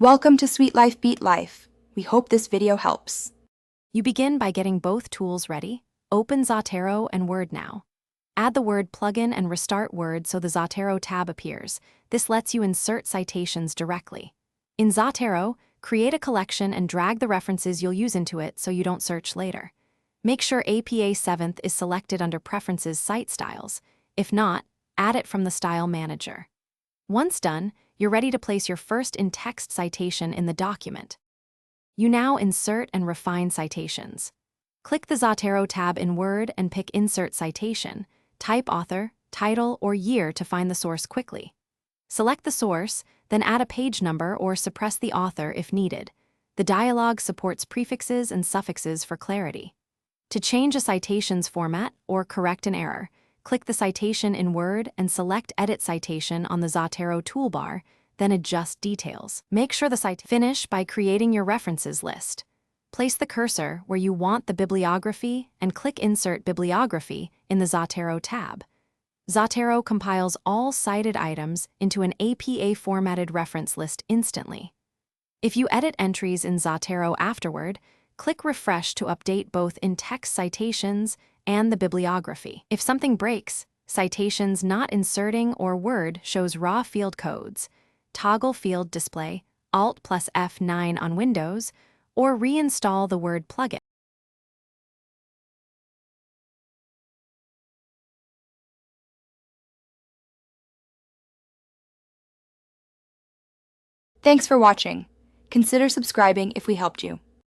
Welcome to Sweet Life Beat Life. We hope this video helps. You begin by getting both tools ready. Open Zotero and Word now. Add the word plugin and restart Word so the Zotero tab appears. This lets you insert citations directly. In Zotero, create a collection and drag the references you'll use into it so you don't search later. Make sure APA 7th is selected under Preferences Site Styles. If not, add it from the Style Manager. Once done, you're ready to place your first in-text citation in the document. You now insert and refine citations. Click the Zotero tab in Word and pick Insert Citation. Type author, title, or year to find the source quickly. Select the source, then add a page number or suppress the author if needed. The dialog supports prefixes and suffixes for clarity. To change a citation's format or correct an error, click the citation in Word and select Edit Citation on the Zotero toolbar, then adjust details. Make sure the citation finish by creating your references list. Place the cursor where you want the bibliography and click Insert Bibliography in the Zotero tab. Zotero compiles all cited items into an APA-formatted reference list instantly. If you edit entries in Zotero afterward, click Refresh to update both in-text citations and the bibliography. If something breaks, citations not inserting or Word shows raw field codes. Toggle field display, Alt plus F9 on Windows, or reinstall the Word plugin. Thanks for watching. Consider subscribing if we helped you.